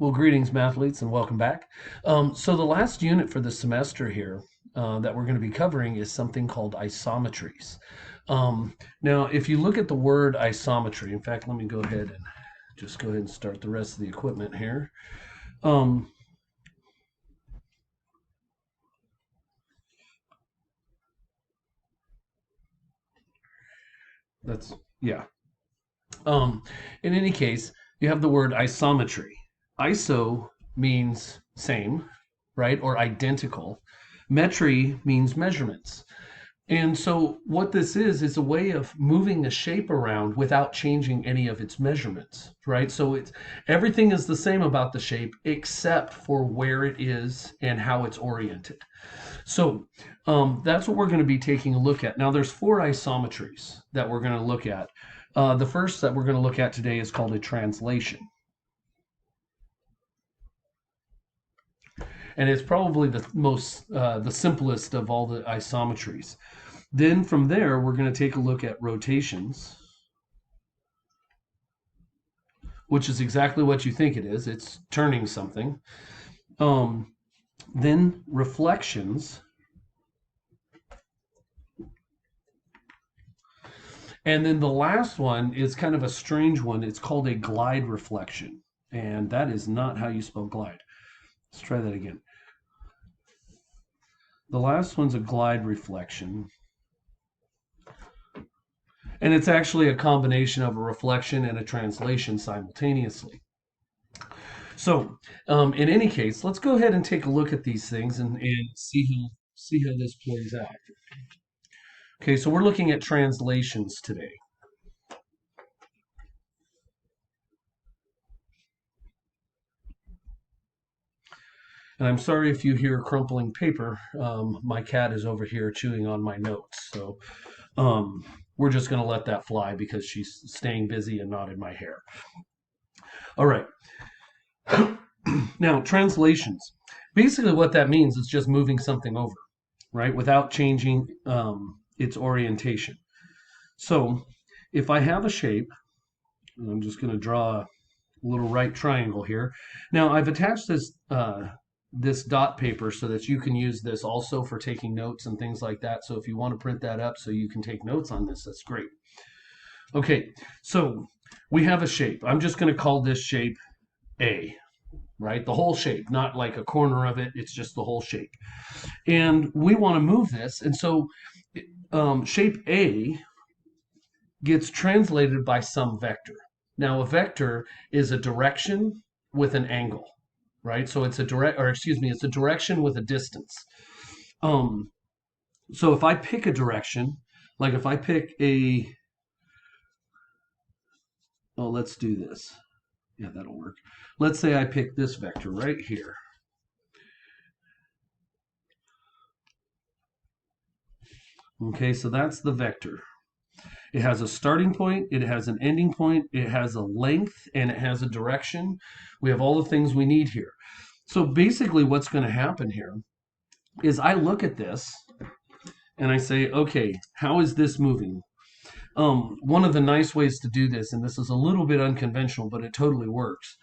Well, greetings, mathletes, and welcome back. So the last unit for the semester here that we're going to be covering is something called isometries. Now, if you look at the word isometry, in fact, let me go ahead and just go ahead and start the rest of the equipment here. Um, that's, yeah. Um, in any case, you have the word isometry. Iso means same, right, or identical. Metry means measurements. And so what this is a way of moving the shape around without changing any of its measurements, right? So it's everything is the same about the shape except for where it is and how it's oriented. So that's what we're going to be taking a look at. Now there's four isometries that we're going to look at. The first that we're going to look at today is called a translation. And it's probably the simplest of all the isometries. Then from there, we're going to take a look at rotations, which is exactly what you think it is. It's turning something. Um, then reflections. And then the last one is kind of a strange one. It's called a glide reflection. And that is not how you spell glide. Let's try that again. The last one's a glide reflection. And it's actually a combination of a reflection and a translation simultaneously. So, in any case, let's go ahead and take a look at these things and see how this plays out. Okay, so we're looking at translations today. And I'm sorry if you hear crumpling paper. My cat is over here chewing on my notes. So we're just going to let that fly because she's staying busy and not in my hair. All right. Now, translations. Basically, what that means is just moving something over, right, without changing its orientation. So if I have a shape, I'm just going to draw a little right triangle here. Now I've attached this dot paper so that you can use this also for taking notes and things like that. So if you want to print that up so you can take notes on this, that's great. Okay, so we have a shape. I'm just going to call this shape A, right? The whole shape, not like a corner of it. It's just the whole shape. And we want to move this. And so shape A gets translated by some vector. Now, a vector is a direction with an angle, right? So it's it's a direction with a distance. Um, so if I pick a direction, like if I pick let's do this. Yeah, that'll work. Let's say I pick this vector right here. Okay, so that's the vector. It has a starting point, it has an ending point, it has a length, and it has a direction. We have all the things we need here. So basically what's going to happen here is I look at this and I say, okay, how is this moving? One of the nice ways to do this, and this is a little bit unconventional, but it totally works.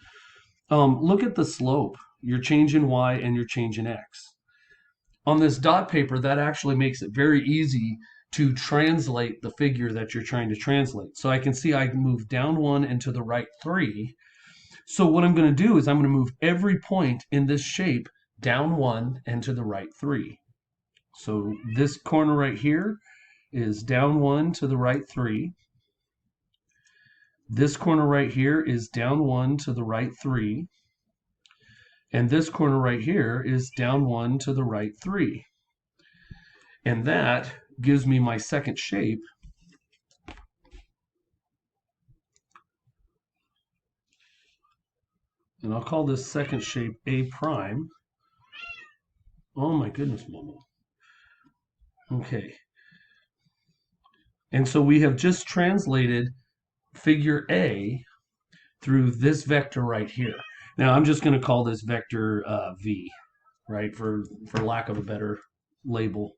Look at the slope. You're changing y and you're changing x. On this dot paper, that actually makes it very easy to translate the figure that you're trying to translate. So I can see I move down 1 and to the right 3. So what I'm going to do is I'm going to move every point in this shape down 1 and to the right 3. So this corner right here is down 1 to the right 3. This corner right here is down 1 to the right 3. And this corner right here is down 1 to the right 3. And that gives me my second shape. And I'll call this second shape A prime. Oh my goodness, Momo. Okay. And so we have just translated figure A through this vector right here. Now I'm just going to call this vector V, right, for lack of a better label.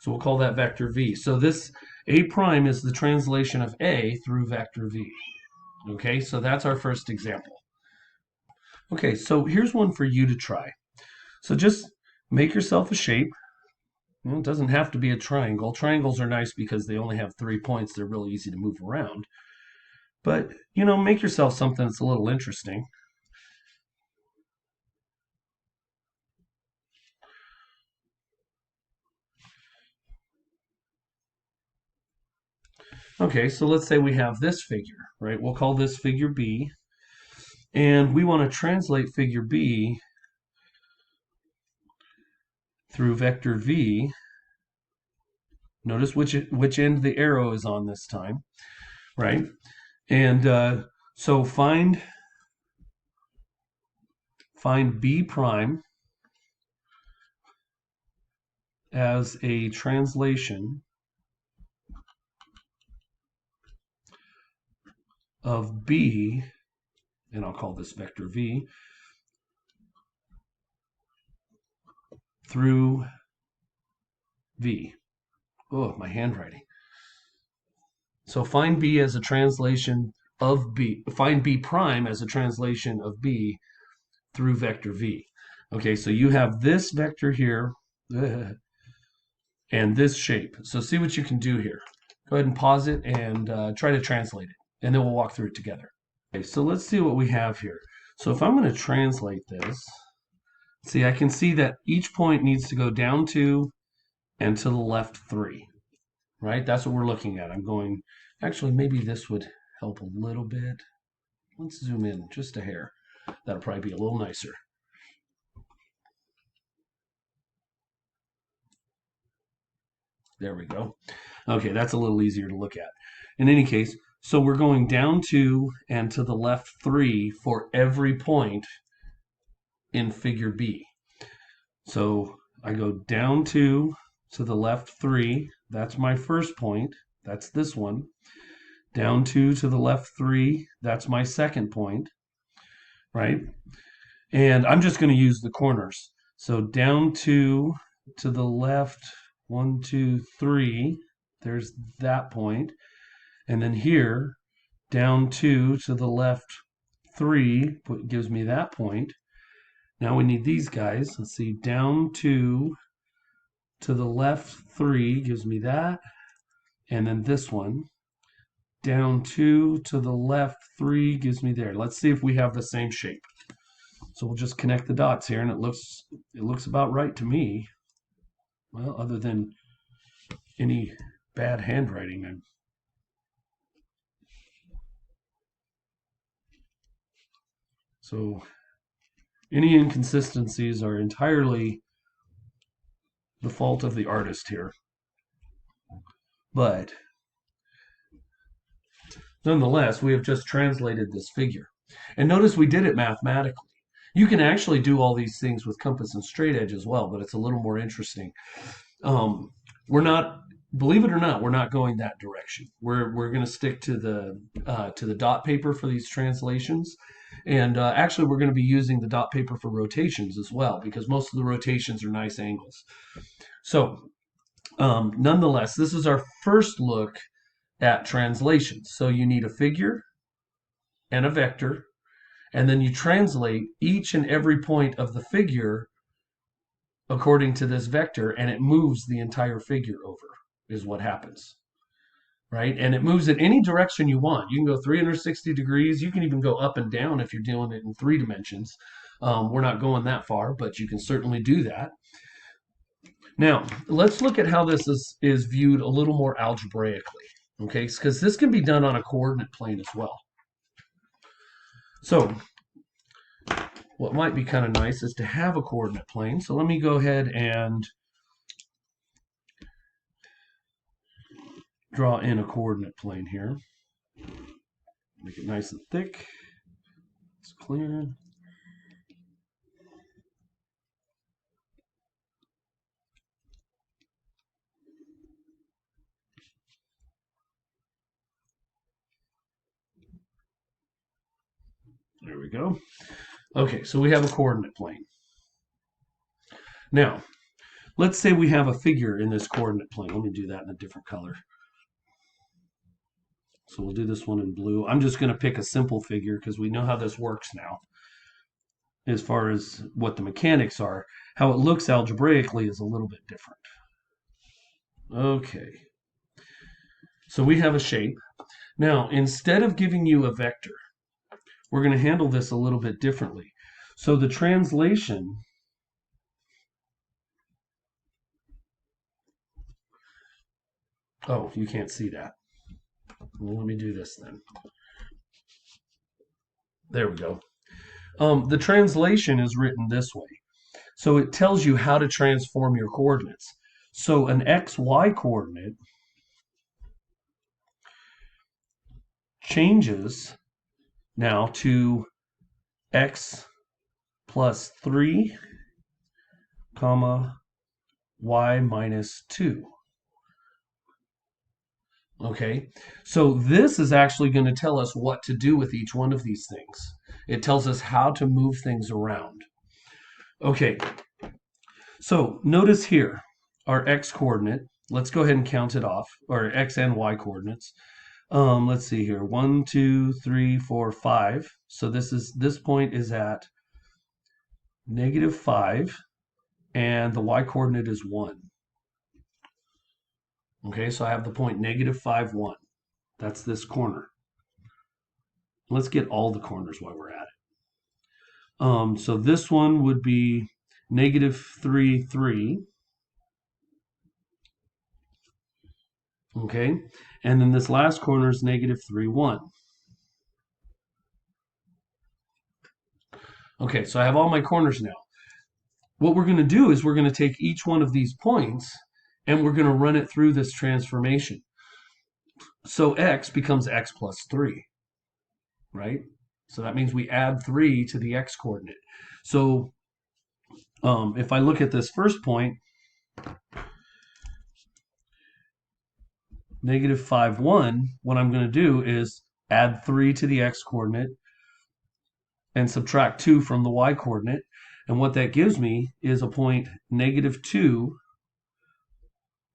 So we'll call that vector V. So this A prime is the translation of A through vector V. Okay, so that's our first example. Okay, so here's one for you to try. So just make yourself a shape. It doesn't have to be a triangle. Triangles are nice because they only have 3 points. They're really easy to move around. But, make yourself something that's a little interesting. Okay, so let's say we have this figure, right? We'll call this figure B. And we want to translate figure B through vector V. Notice which end the arrow is on this time, right? And so find B prime as a translation of B, and I'll call this vector V, through V. Oh, my handwriting. So find B as a translation of B. Find B prime as a translation of B through vector V. Okay, so you have this vector here and this shape. So see what you can do here. Go ahead and pause it and try to translate it, and then we'll walk through it together. Okay, so let's see what we have here. So if I'm going to translate this, see, I can see that each point needs to go down 2 and to the left 3, right? That's what we're looking at. I'm going, actually, maybe this would help a little bit. Let's zoom in just a hair. That'll probably be a little nicer. There we go. Okay, that's a little easier to look at. In any case, so we're going down 2 and to the left 3 for every point in figure B. So I go down 2 to the left 3. That's my first point. That's this one. Down 2 to the left 3. That's my second point, right? And I'm just going to use the corners. So down 2 to the left, 1, 2, 3. There's that point. And then here, down 2 to the left 3 gives me that point. Now we need these guys. Let's see, down 2 to the left 3 gives me that. And then this one, down 2 to the left 3 gives me there. Let's see if we have the same shape. So we'll just connect the dots here, and it looks about right to me. Well, other than any bad handwriting. So any inconsistencies are entirely the fault of the artist here. But nonetheless, we have just translated this figure. And notice we did it mathematically. You can actually do all these things with compass and straight edge as well, but it's a little more interesting. We're not, believe it or not, we're not going that direction. We're going to stick to the dot paper for these translations. And actually, we're going to be using the dot paper for rotations as well, because most of the rotations are nice angles. So nonetheless, this is our first look at translations. So you need a figure and a vector, and then you translate each and every point of the figure according to this vector, and it moves the entire figure over, is what happens. Right? And it moves in any direction you want. You can go 360 degrees. You can even go up and down if you're doing it in 3 dimensions. We're not going that far, but you can certainly do that. Now, let's look at how this is viewed a little more algebraically, okay? Because this can be done on a coordinate plane as well. So what might be kind of nice is to have a coordinate plane. So let me go ahead and draw in a coordinate plane here. Make it nice and thick. It's clear. There we go. Okay, so we have a coordinate plane. Now, let's say we have a figure in this coordinate plane. Let me do that in a different color. So we'll do this one in blue. I'm just going to pick a simple figure because we know how this works now. as far as what the mechanics are. How it looks algebraically is a little bit different. Okay, so we have a shape. Now, instead of giving you a vector, we're going to handle this a little bit differently. So the translation, oh, you can't see that. Well, let me do this then. There we go. The translation is written this way. So it tells you how to transform your coordinates. So an xy coordinate changes now to x plus 3, comma, y minus 2. Okay, so this is actually going to tell us what to do with each one of these things. It tells us how to move things around. Okay, so notice here, our x coordinate, let's go ahead and count it off, or x and y coordinates. Let's see here, 1, 2, 3, 4, 5. So this point is at -5, and the y coordinate is 1. Okay, so I have the point -5, 1. That's this corner. Let's get all the corners while we're at it. So this one would be -3, 3. Okay, and then this last corner is -3, 1. Okay, so I have all my corners now. What we're going to do is we're going to take each one of these points and we're going to run it through this transformation. So x becomes x plus 3, right? So that means we add 3 to the x coordinate. So if I look at this first point, -5, 1, what I'm going to do is add 3 to the x coordinate and subtract 2 from the y coordinate. And what that gives me is a point -2,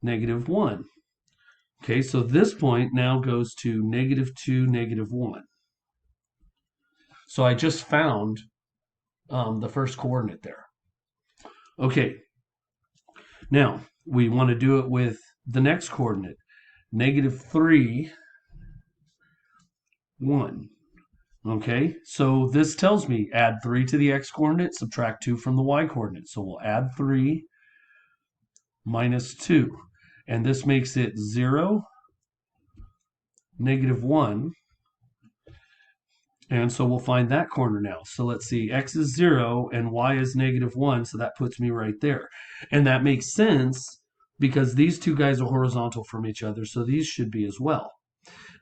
-1. Okay, so this point now goes to -2, -1. So I just found the first coordinate there. Okay, now we want to do it with the next coordinate, -3, 1. Okay, so this tells me add 3 to the x coordinate, subtract 2 from the y coordinate. So we'll add 3 minus 2. And this makes it 0, -1. And so we'll find that corner now. So let's see, x is 0 and y is -1. So that puts me right there. And that makes sense because these two guys are horizontal from each other. So these should be as well.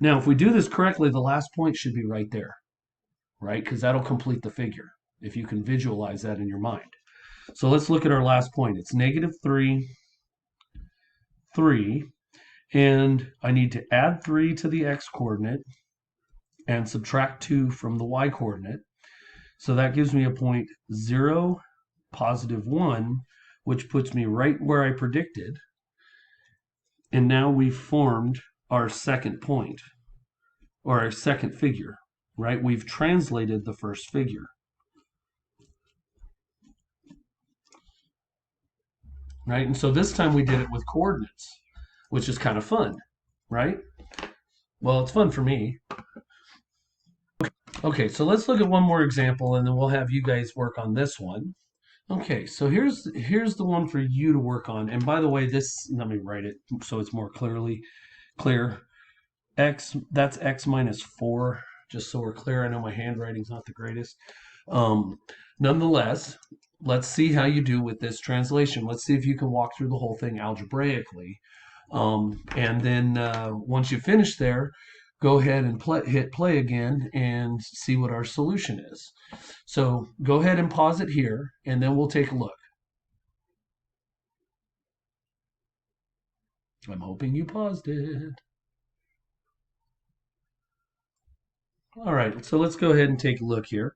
Now, if we do this correctly, the last point should be right there, right? Because that'll complete the figure if you can visualize that in your mind. So let's look at our last point. It's -3, 3. And I need to add 3 to the x coordinate and subtract 2 from the y coordinate. So that gives me a point 0, +1, which puts me right where I predicted. And now we've formed our second point, or our second figure, right? We've translated the first figure. Right? And so this time we did it with coordinates, which is kind of fun, right? Well, it's fun for me. Okay, so let's look at one more example and then we'll have you guys work on this one. Okay, so here's the one for you to work on. And by the way, let me write it so it's more clear. That's x minus 4, just so we're clear. I know my handwriting's not the greatest. Nonetheless, let's see how you do with this translation. Let's see if you can walk through the whole thing algebraically. And then once you finish there, go ahead and hit play again and see what our solution is. So go ahead and pause it here, and then we'll take a look. I'm hoping you paused it. All right, so let's go ahead and take a look here.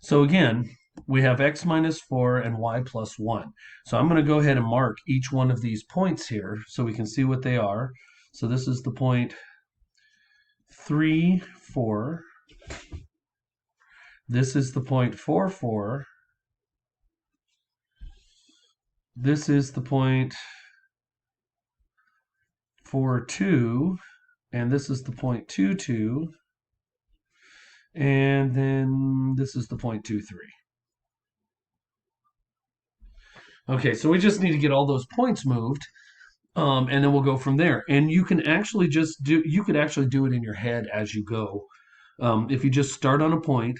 So again, we have x minus 4 and y plus 1. So I'm going to go ahead and mark each one of these points here so we can see what they are. So this is the point 3, 4. This is the point 4, 4. this is the point 4, 2, and this is the point 2, 2, and then this is the point 2, 3. Okay, so we just need to get all those points moved, and then we'll go from there. And you can actually you could actually do it in your head as you go. If you just start on a point,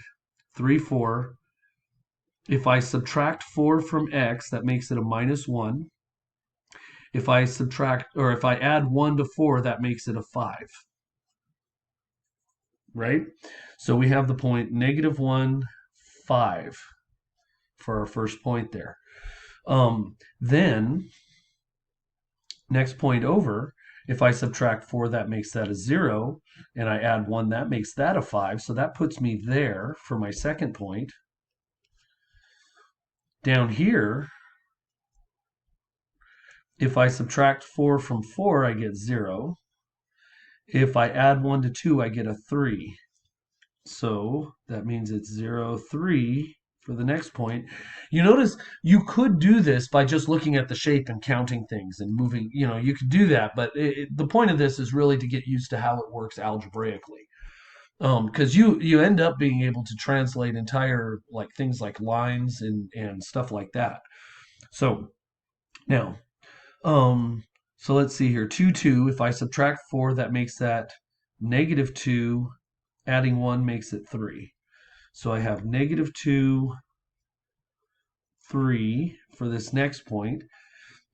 3, 4. If I subtract 4 from x, that makes it a -1. If I subtract, or if I add 1 to 4, that makes it a 5. Right? So we have the point -1, 5 for our first point there. Then, next point over, if I subtract 4, that makes that a 0, and I add 1, that makes that a 5. So that puts me there for my second point. Down here, if I subtract 4 from 4, I get 0. If I add 1 to 2, I get a 3. So that means it's 0, 3 for the next point. You notice you could do this by just looking at the shape and counting things and moving. You could do that, but the point of this is really to get used to how it works algebraically. Because you end up being able to translate entire things like lines and stuff like that. So now, so let's see here. 2, 2. If I subtract 4, that makes that -2. Adding 1 makes it 3. So I have -2, 3 for this next point.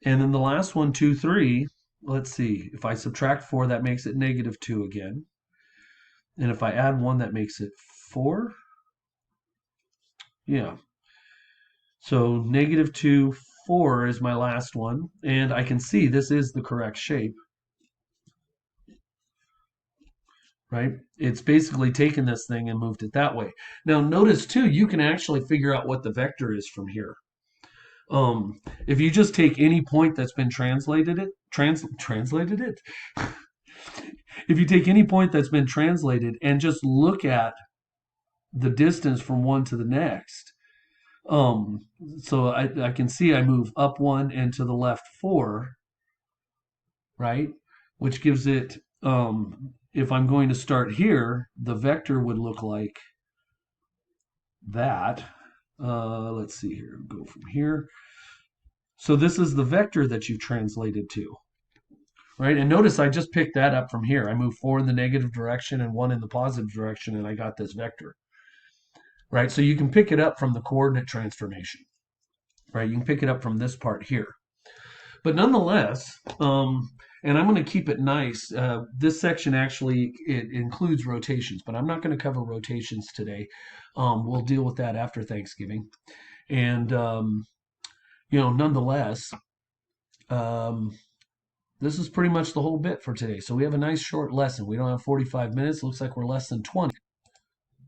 And then the last one, 2, 3. Let's see. If I subtract 4, that makes it -2 again. And if I add 1, that makes it 4. Yeah. So -2, 4 is my last one. And I can see this is the correct shape. Right? It's basically taken this thing and moved it that way. Now notice too, you can actually figure out what the vector is from here. If you just take any point that's been translated it, if you take any point that's been translated and just look at the distance from one to the next, so I can see I move up 1 and to the left 4, right? Which gives it, if I'm going to start here, the vector would look like that. Let's see here, go from here. So this is the vector that you've translated to, right? And notice I just picked that up from here. I moved 4 in the negative direction and 1 in the positive direction, and I got this vector, right? So you can pick it up from the coordinate transformation, right? You can pick it up from this part here. But nonetheless, and I'm going to keep it nice. This section actually it includes rotations, but I'm not going to cover rotations today. We'll deal with that after Thanksgiving. And nonetheless, this is pretty much the whole bit for today. So we have a nice short lesson. We don't have 45 minutes. Looks like we're less than 20.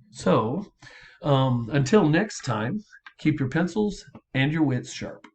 So until next time, keep your pencils and your wits sharp.